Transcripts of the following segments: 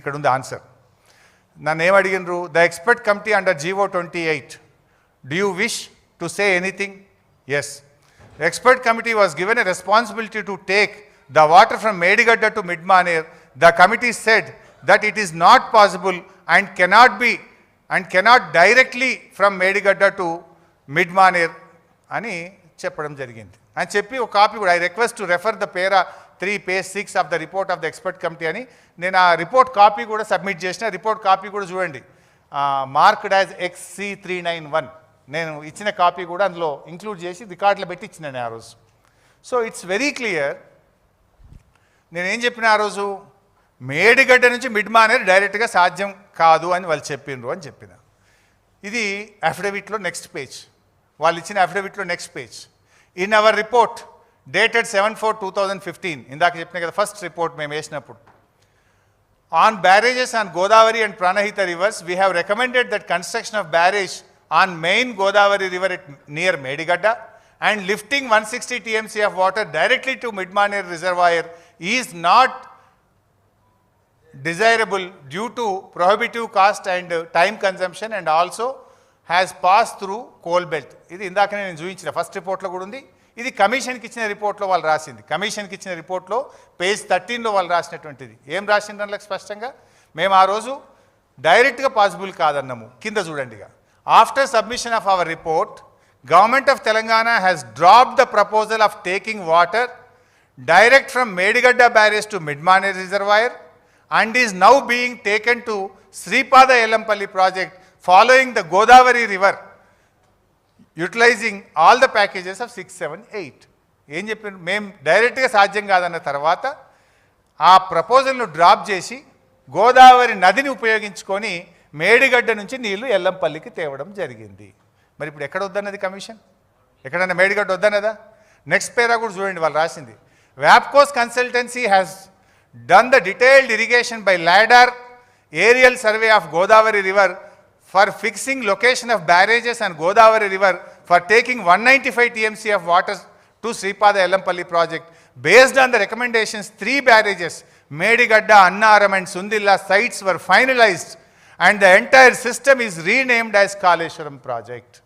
ఇక్కడ ఉంది ఆన్సర్. నన్ను ఏం అడిగినరు? The expert committee under GO 28. Do you wish to say anything? Yes. The expert committee was given a responsibility to take the water from Medigadda to Midmaner. The committee said that it is not possible and cannot directly from Medigadda to Midmaner అని చెప్పడం జరిగింది. అని చెప్పి ఒక copy కూడా, I request to refer the para 3 page 6 of the report of the expert committee అని నేను ఆ రిపోర్ట్ కాపీ కూడా సబ్మిట్ చేసిన. రిపోర్ట్ కాపీ కూడా చూడండి, మార్క్డ్ యాజ్ XC391. నేను ఇచ్చిన కాపీ కూడా అందులో ఇంక్లూడ్ చేసి రికార్డులో పెట్టి ఇచ్చినాను ఆ రోజు. So it's very clear. నేనేం చెప్పిన ఆ రోజు, మేడిగడ్డ నుంచి మిడ్మానేర్ డైరెక్ట్గా సాధ్యం కాదు అని వాళ్ళు చెప్పిండ్రు అని చెప్పిన. ఇది అఫిడవిట్లో నెక్స్ట్ పేజ్, వాళ్ళు ఇచ్చిన అఫిడవిట్లో next page. In our report dated 7/4/2015, ఇందాక చెప్పిన కదా ఫస్ట్ రిపోర్ట్ మేము వేసినప్పుడు, on barrages on Godavari and Pranahita rivers we have recommended that construction of barrage on main Godavari river near Medigadda and lifting 160 TMC of water directly to Midmaner reservoir is not desirable due to prohibitive cost and time consumption and also has passed through coal belt. ఇది ఇందాకనే నేను చూపించిన first రిపోర్ట్లో కూడా ఉంది. ఇది కమిషన్కి ఇచ్చిన రిపోర్ట్లో వాళ్ళు రాసింది. కమిషన్కి ఇచ్చిన రిపోర్ట్లో పేజ్ 13లో వాళ్ళు రాసినటువంటిది. ఏం రాసిండ్రు అందులో స్పష్టంగా? మేము ఆ రోజు డైరెక్ట్గా పాసిబుల్ కాదన్నాము. కింద చూడండిగా, after submission of our report, Government of Telangana has dropped the proposal of taking water direct from Medigadda barrage to Midmaner reservoir and is now being taken to Sripada Yellanpalli project following the Godavari river, utilizing all the packages of 6, 7, 8. ఏం చెప్పారు? మేము డైరెక్ట్గా సాధ్యం కాదన్న తర్వాత ఆ ప్రపోజల్ను drop చేసి గోదావరి నదిని ఉపయోగించుకొని మేడిగడ్డ నుంచి నీళ్లు ఎల్లంపల్లికి తేవడం జరిగింది. మరి ఇప్పుడు ఎక్కడ వద్దన్నది కమిషన్? ఎక్కడన్నా మేడిగడ్డ వద్దన్నదా? నెక్స్ట్ పేరా కూడా చూడండి, వాళ్ళు రాసింది. వ్యాప్కోస్ consultancy has done the detailed irrigation by LADAR aerial survey of Godavari river for fixing location of barrages and Godavari river for taking 195 TMC of water to Sripada Yellampalli project. Based on the recommendations 3 barrages Medigadda, Annaram and Sundilla sites were finalised and the entire system is renamed as Kaleshwaram project.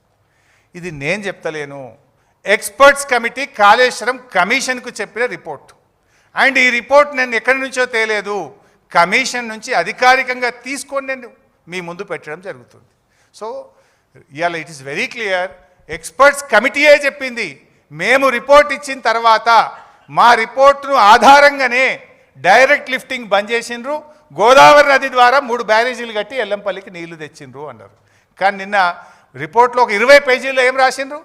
ఇది నేను చెప్తలేను, experts committee Kaleshwaram కమిషన్కు చెప్పిన report. And ఈ report నేను ఎక్కడి నుంచో తేలేదు, commission నుంచి అధికారికంగా తీసుకొని నేను మీ ముందు పెట్టడం జరుగుతుంది. సో ఇవాళ it is very clear, experts కమిటీయే చెప్పింది. మేము రిపోర్ట్ ఇచ్చిన తర్వాత మా రిపోర్ట్ను ఆధారంగానే డైరెక్ట్ లిఫ్టింగ్ బంద్ చేసిండ్రు, గోదావరి నది ద్వారా 3 బ్యారేజీలు కట్టి ఎల్లంపల్లికి నీళ్లు తెచ్చిండ్రు అన్నారు. కానీ నిన్న రిపోర్ట్లో ఒక 20 పేజీల్లో ఏం రాసిండ్రు?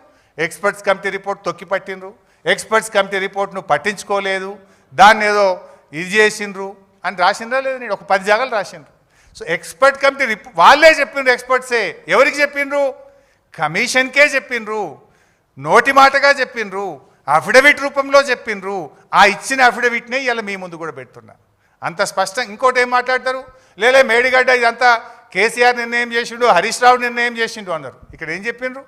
ఎక్స్పర్ట్స్ కమిటీ రిపోర్ట్ తొక్కిపట్టిండ్రు, ఎక్స్పర్ట్స్ కమిటీ రిపోర్ట్ను పట్టించుకోలేదు, దాన్ని ఏదో ఇది చేసిండ్రు అని రాసిండ్రా లేదు? నేను ఒక 10 జాగాలు రాసిండ్రు. సో ఎక్స్పర్ట్ కమిటీ వాళ్ళే చెప్పిండ్రు, ఎక్స్పర్ట్సే. ఎవరికి చెప్పిండ్రు? కమిషన్కే చెప్పిండ్రు, నోటి మాటగా చెప్పిండ్రు, అఫిడవిట్ రూపంలో చెప్పిండ్రు. ఆ ఇచ్చిన అఫిడవిట్నే ఇలా మీ ముందు కూడా పెడుతున్నా. అంత స్పష్టం. ఇంకోటి ఏం మాట్లాడతారు? లేలే మేడిగడ్డ ఇదంతా కేసీఆర్ నిర్ణయం చేసిండు, హరీష్ రావు నిర్ణయం చేసిండు అన్నారు. ఇక్కడ ఏం చెప్పిండ్రు?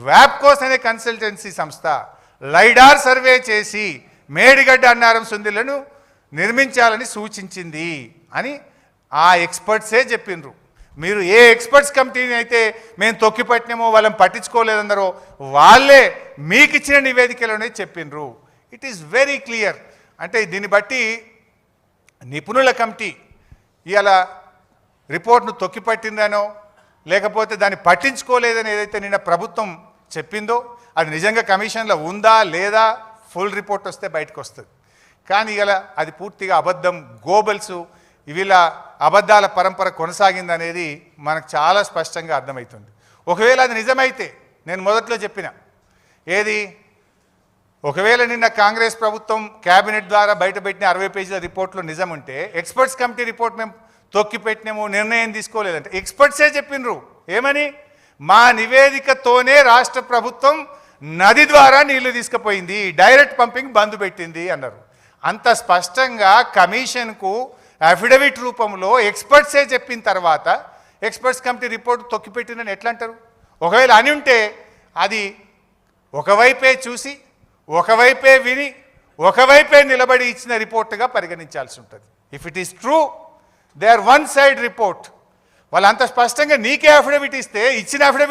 వ్యాప్కోస్ అనే కన్సల్టెన్సీ సంస్థ లైడార్ సర్వే చేసి మేడిగడ్డ, అన్నారం, సుందిలను నిర్మించాలని సూచించింది అని ఆ ఎక్స్పర్ట్సే చెప్పిండ్రు. మీరు ఏ ఎక్స్పర్ట్స్ కమిటీని అయితే మేము తొక్కిపట్టినామో వాళ్ళని పట్టించుకోలేదన్నారో వాళ్ళే మీకు ఇచ్చిన నివేదికలోనే చెప్పిండ్రు. It is very clear. అంటే దీన్ని బట్టి నిపుణుల కమిటీ ఇవాళ రిపోర్ట్ను తొక్కిపట్టిందనో లేకపోతే దాన్ని పట్టించుకోలేదని ఏదైతే నిన్న ప్రభుత్వం చెప్పిందో అది నిజంగా కమిషన్లో ఉందా లేదా ఫుల్ రిపోర్ట్ వస్తే బయటకు వస్తుంది. కానీ ఇలా అది పూర్తిగా అబద్ధం, గోబల్సు, వీళ్ళ అబద్ధాల పరంపర కొనసాగిందనేది మనకు చాలా స్పష్టంగా అర్థమవుతుంది. ఒకవేళ అది నిజమైతే, నేను మొదట్లో చెప్పిన ఏది, ఒకవేళ నిన్న కాంగ్రెస్ ప్రభుత్వం క్యాబినెట్ ద్వారా బయటపెట్టిన 60 పేజీల రిపోర్ట్లో నిజం ఉంటే, ఎక్స్పర్ట్స్ కమిటీ రిపోర్ట్ మేము తొక్కిపెట్టినాము, నిర్ణయం తీసుకోలేదంటే ఎక్స్పర్ట్సే చెప్పిండ్రు ఏమని? మా నివేదికతోనే రాష్ట్ర ప్రభుత్వం నది ద్వారా నీళ్లు తీసుకుపోయింది, డైరెక్ట్ పంపింగ్ బంద్ పెట్టింది అన్నారు. అంత స్పష్టంగా కమిషన్కు అఫిడవిట్ రూపంలో ఎక్స్పర్ట్సే చెప్పిన తర్వాత ఎక్స్పర్ట్స్ కమిటీ రిపోర్ట్ తొక్కిపెట్టిందని ఎట్లా అంటారు? ఒకవేళ అని ఉంటే అది ఒకవైపే చూసి ఒకవైపే విని ఒకవైపే నిలబడి ఇచ్చిన రిపోర్టుగా పరిగణించాల్సి ఉంటుంది. If it is true they are one side report. వాళ్ళు అంత స్పష్టంగా నీకే అఫిడవిట్ ఇస్తే ఇచ్చిన అఫిడవిట్